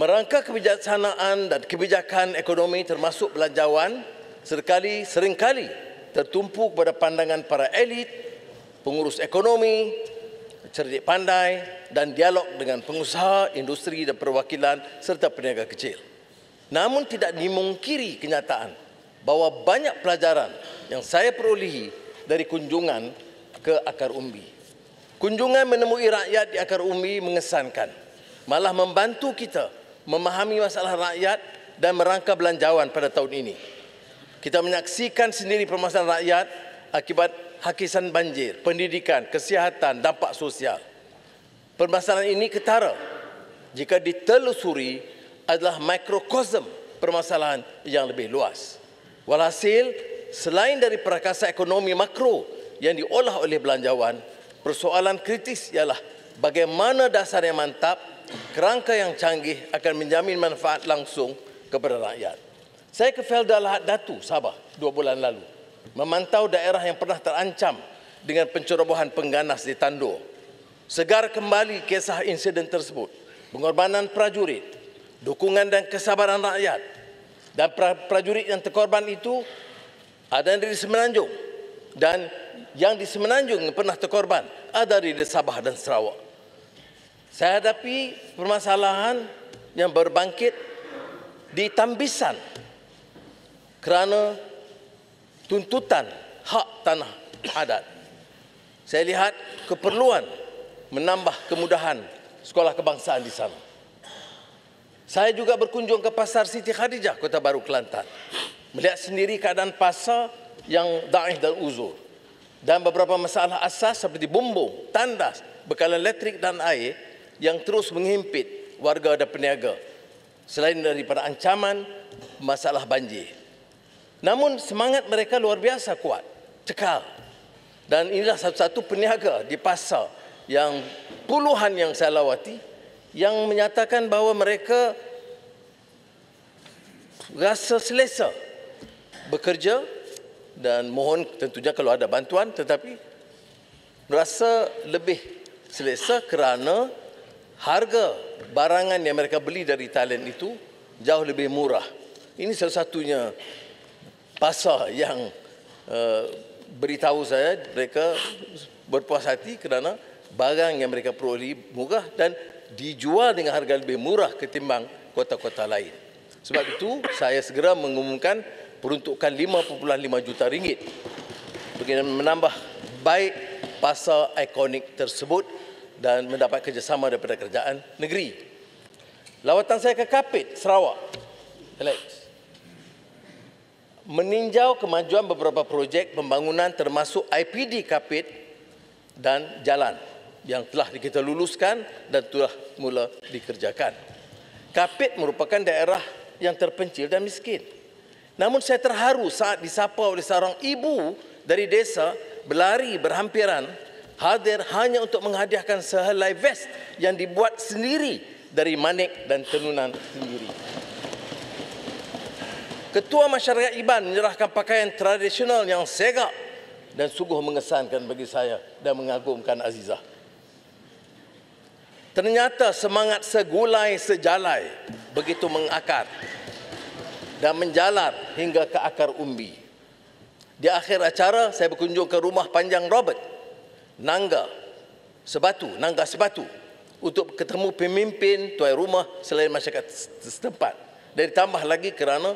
Merangka kebijaksanaan dan kebijakan ekonomi termasuk belanjawan seringkali tertumpu kepada pandangan para elit, pengurus ekonomi, cerdik pandai dan dialog dengan pengusaha, industri dan perwakilan serta peniaga kecil. Namun tidak dimungkiri kenyataan bahawa banyak pelajaran yang saya perolehi dari kunjungan ke akar umbi. Kunjungan menemui rakyat di akar umbi mengesankan, malah membantu kita memahami masalah rakyat dan merangka belanjawan pada tahun ini. Kita menyaksikan sendiri permasalahan rakyat akibat hakisan banjir, pendidikan, kesihatan, dampak sosial. Permasalahan ini ketara jika ditelusuri adalah mikrokosm permasalahan yang lebih luas. Walhasil, selain dari prakasa ekonomi makro yang diolah oleh belanjawan, persoalan kritis ialah bagaimana dasar yang mantap, kerangka yang canggih akan menjamin manfaat langsung kepada rakyat. Saya ke Felda Lahad Datu, Sabah 2 bulan lalu, memantau daerah yang pernah terancam dengan pencerobohan pengganas di Tandur. Segar kembali kisah insiden tersebut, pengorbanan prajurit, dukungan dan kesabaran rakyat, dan prajurit yang terkorban itu ada di Semenanjung, dan yang di Semenanjung yang pernah terkorban ada di Sabah dan Sarawak. Saya hadapi permasalahan yang berbangkit di Tambisan kerana tuntutan hak tanah adat. Saya lihat keperluan menambah kemudahan sekolah kebangsaan di sana. Saya juga berkunjung ke Pasar Siti Khadijah, Kota Baru, Kelantan. Melihat sendiri keadaan pasar yang daif dan uzur. Dan beberapa masalah asas seperti bumbung, tandas, bekalan elektrik dan air yang terus menghimpit warga dan peniaga. Selain daripada ancaman masalah banjir. Namun semangat mereka luar biasa kuat, cekal. Dan inilah satu-satu peniaga di pasar yang puluhan yang saya lawati yang menyatakan bahawa mereka rasa selesa bekerja dan mohon tentunya kalau ada bantuan, tetapi rasa lebih selesa kerana harga barangan yang mereka beli dari Thailand itu jauh lebih murah. Ini salah satunya pasar yang beritahu saya mereka berpuas hati kerana barang yang mereka peroleh murah dan dijual dengan harga lebih murah ketimbang kota-kota lain. Sebab itu saya segera mengumumkan peruntukan 5.5 juta ringgit bagi menambah baik pasar ikonik tersebut dan mendapat kerjasama daripada kerajaan negeri. Lawatan saya ke Kapit, Sarawak, meninjau kemajuan beberapa projek pembangunan termasuk IPD Kapit dan jalan yang telah kita luluskan dan telah mula dikerjakan. Kapit merupakan daerah yang terpencil dan miskin. Namun saya terharu saat disapa oleh seorang ibu dari desa berlari berhampiran hadir hanya untuk menghadiahkan sehelai vest yang dibuat sendiri dari manik dan tenunan sendiri. Ketua Masyarakat Iban menyerahkan pakaian tradisional yang segak dan sungguh mengesankan bagi saya dan mengagumkan Azizah. Ternyata semangat segulai sejalai begitu mengakar dan menjalar hingga ke akar umbi. Di akhir acara saya berkunjung ke rumah panjang Robert, Nangga Sebatu untuk ketemu pemimpin tuan rumah selain masyarakat setempat. Dan ditambah lagi kerana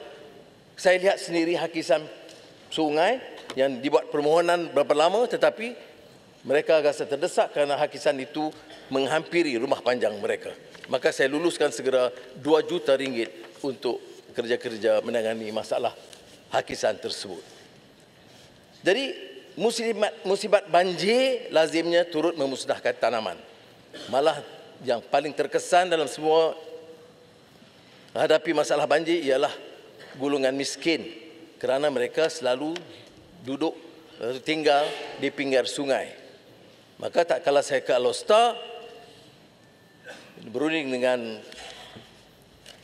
saya lihat sendiri hakisan sungai yang dibuat permohonan berapa lama tetapi mereka rasa terdesak kerana hakisan itu menghampiri rumah panjang mereka. Maka saya luluskan segera 2 juta ringgit untuk kerja-kerja menangani masalah hakisan tersebut. Jadi musibat banjir lazimnya turut memusnahkan tanaman. Malah yang paling terkesan dalam semua hadapi masalah banjir ialah golongan miskin kerana mereka selalu duduk tinggal di pinggir sungai. Maka tak kala saya ke Alostar berunding dengan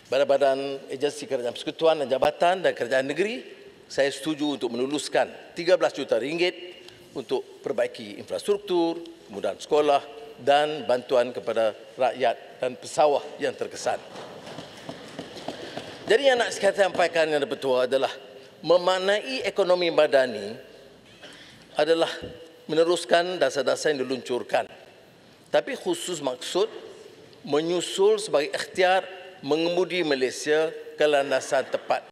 badan-badan agensi kerajaan persekutuan dan jabatan dan kerajaan negeri, saya setuju untuk meluluskan 13 juta ringgit untuk perbaiki infrastruktur, kemudahan sekolah dan bantuan kepada rakyat dan pesawah yang terkesan. Jadi yang nak saya sampaikan yang betul adalah memaknai ekonomi madani adalah meneruskan dasar-dasar yang diluncurkan. Tapi khusus maksud menyusul sebagai ikhtiar mengemudi Malaysia ke landasan tepat.